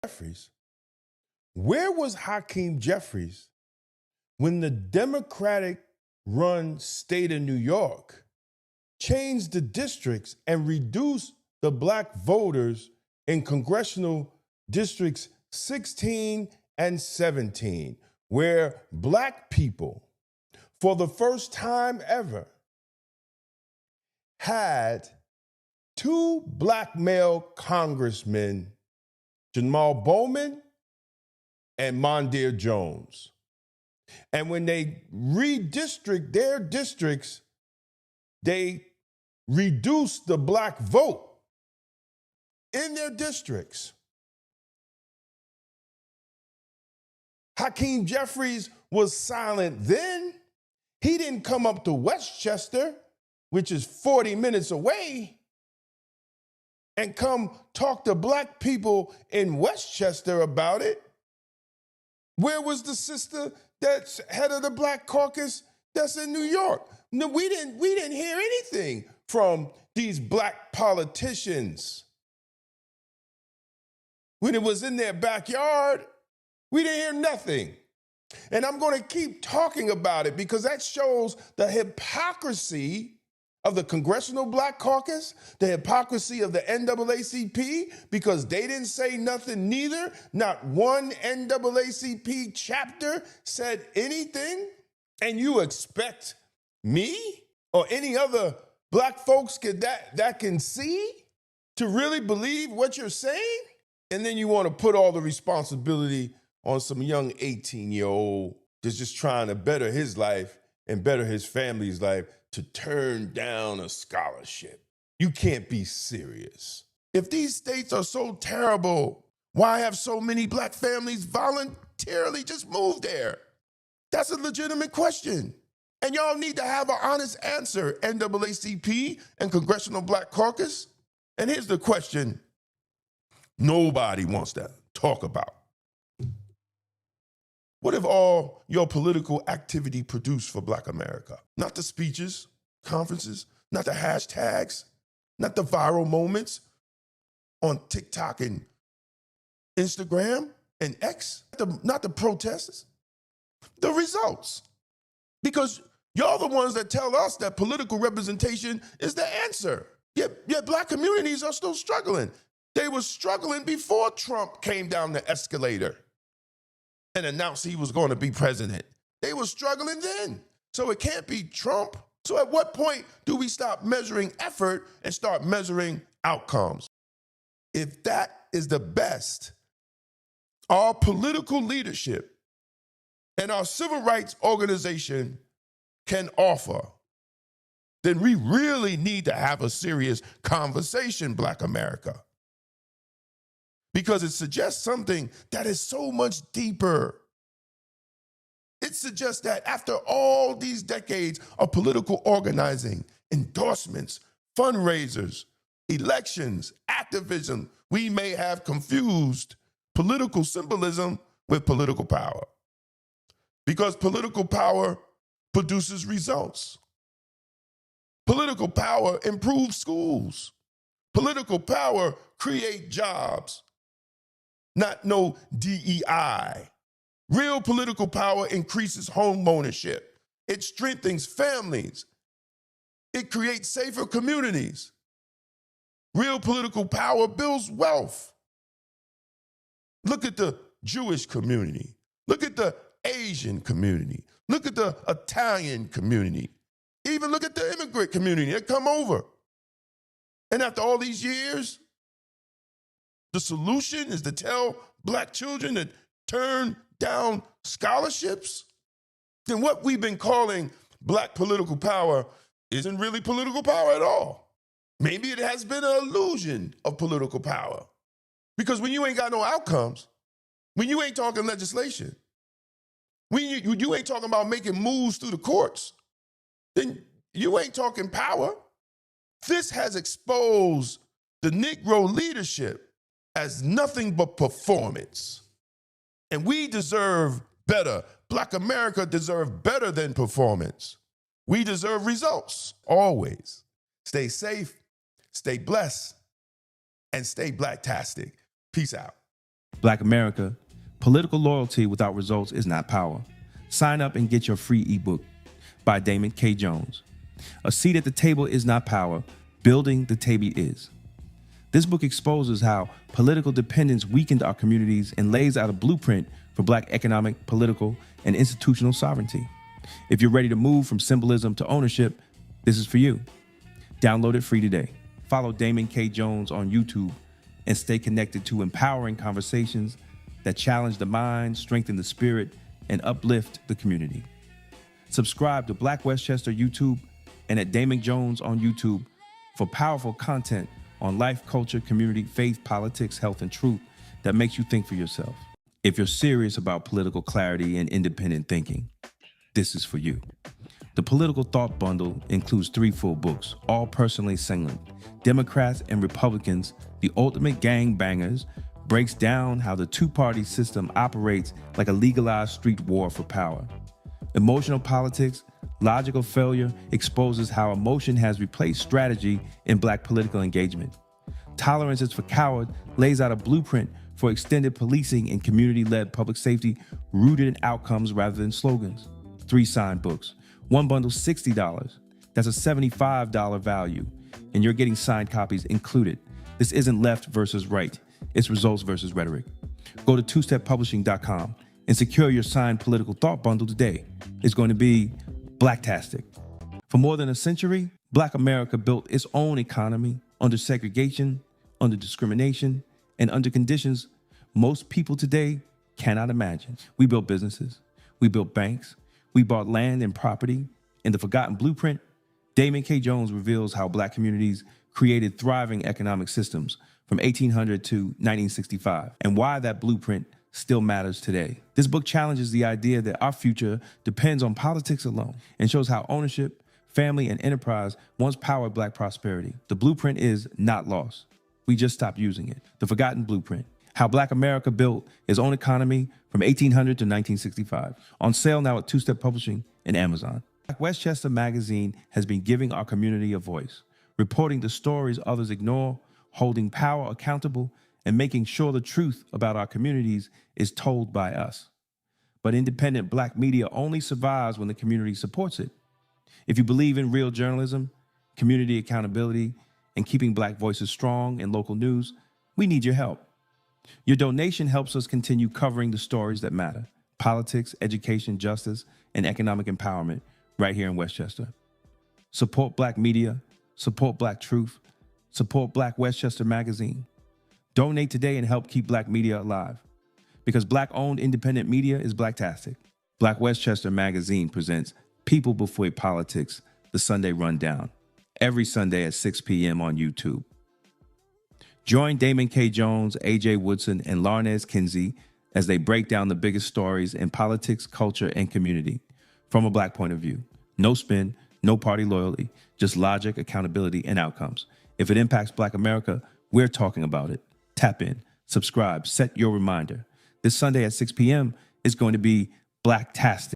Jeffries. Where was Hakeem Jeffries when the Democratic-run state of New York changed the districts and reduced the black voters in congressional districts 16 and 17, where black people, for the first time ever, had two black male congressmen, Jamaal Bowman and Mondaire Jones. And when they redistrict their districts, they reduced the black vote in their districts. Hakeem Jeffries was silent then. He didn't come up to Westchester, which is 40 minutes away, and come talk to black people in Westchester about it. Where was the sister that's head of the Black Caucus that's in New York? No, we didn't hear anything from these black politicians. When it was in their backyard, we didn't hear nothing. And I'm going to keep talking about it because that shows the hypocrisy of the Congressional Black Caucus, the hypocrisy of the NAACP, because they didn't say nothing neither. Not one NAACP chapter said anything. And you expect me or any other black folks that can see to really believe what you're saying? And then you want to put all the responsibility on some young 18-year-old that's just trying to better his life and better his family's life to turn down a scholarship. You can't be serious. If these states are so terrible, why have so many black families voluntarily just moved there? That's a legitimate question. And y'all need to have an honest answer, NAACP and Congressional Black Caucus. And here's the question nobody wants to talk about. What have all your political activity produced for Black America? Not the speeches, conferences, not the hashtags, not the viral moments on TikTok and Instagram and X, not the protests, the results. Because y'all the ones that tell us that political representation is the answer. Yet black communities are still struggling. They were struggling before Trump came down the escalator and announced he was going to be president. They were struggling then. So it can't be Trump. So at what point do we stop measuring effort and start measuring outcomes? If that is the best our political leadership and our civil rights organization can offer, then we really need to have a serious conversation, Black America. Because it suggests something that is so much deeper. It suggests that after all these decades of political organizing, endorsements, fundraisers, elections, activism, we may have confused political symbolism with political power. Because political power produces results. Political power improves schools. Political power creates jobs. Not no DEI. Real political power increases home ownership. It strengthens families. It creates safer communities. Real political power builds wealth. Look at the Jewish community. Look at the Asian community. Look at the Italian community. Even look at the immigrant community that come over. And after all these years, the solution is to tell black children to turn down scholarships? Then what we've been calling black political power isn't really political power at all. Maybe it has been an illusion of political power. Because when you ain't got no outcomes, when you ain't talking legislation, when you ain't talking about making moves through the courts, then you ain't talking power. This has exposed the Negro leadership as nothing but performance. And we deserve better. Black America deserves better than performance. We deserve results, always. Stay safe, stay blessed, and stay blacktastic. Peace out. Black America, political loyalty without results is not power. Sign up and get your free ebook by Damon K. Jones. A seat at the table is not power. Building the table is. This book exposes how political dependence weakened our communities and lays out a blueprint for Black economic, political, and institutional sovereignty. If you're ready to move from symbolism to ownership, this is for you. Download it free today. Follow Damon K. Jones on YouTube and stay connected to empowering conversations that challenge the mind, strengthen the spirit, and uplift the community. Subscribe to Black Westchester YouTube and at Damon Jones on YouTube for powerful content on life, culture, community, faith, politics, health, and truth that makes you think for yourself. If you're serious about political clarity and independent thinking, this is for you. The Political Thought Bundle includes 3 full books, all personally singling. Democrats and Republicans, the Ultimate Gangbangers, breaks down how the two-party system operates like a legalized street war for power. Emotional Politics, Logical Failure exposes how emotion has replaced strategy in Black political engagement. Tolerance is for Coward lays out a blueprint for extended policing and community-led public safety rooted in outcomes rather than slogans. 3 signed books. One bundle, $60. That's a $75 value, and you're getting signed copies included. This isn't left versus right. It's results versus rhetoric. Go to twosteppublishing.com and secure your signed Political Thought Bundle today. It's going to be Blacktastic. For more than a century, Black America built its own economy under segregation, under discrimination, and under conditions most people today cannot imagine. We built businesses. We built banks. We bought land and property. In The Forgotten Blueprint, Damon K. Jones reveals how Black communities created thriving economic systems from 1800 to 1965 and why that blueprint still matters today. This book challenges the idea that our future depends on politics alone and shows how ownership, family, and enterprise once powered Black prosperity. The blueprint is not lost. We just stopped using it. The Forgotten Blueprint, how Black America built its own economy from 1800 to 1965. On sale now at Two-Step Publishing and Amazon. Black Westchester magazine has been giving our community a voice, reporting the stories others ignore, holding power accountable, and making sure the truth about our communities is told by us. But independent Black media only survives when the community supports it. If you believe in real journalism, community accountability, and keeping Black voices strong in local news, we need your help. Your donation helps us continue covering the stories that matter: politics, education, justice, and economic empowerment right here in Westchester. Support Black media, support Black truth, support Black Westchester magazine. Donate today and help keep Black media alive. Because Black-owned independent media is Blacktastic. Black Westchester magazine presents People Before Politics, the Sunday Rundown, every Sunday at 6 p.m. on YouTube. Join Damon K. Jones, A.J. Woodson, and Larnez Kinsey as they break down the biggest stories in politics, culture, and community from a Black point of view. No spin, no party loyalty, just logic, accountability, and outcomes. If it impacts Black America, we're talking about it. Tap in, subscribe, set your reminder. This Sunday at 6 p.m. is going to be Blacktastic.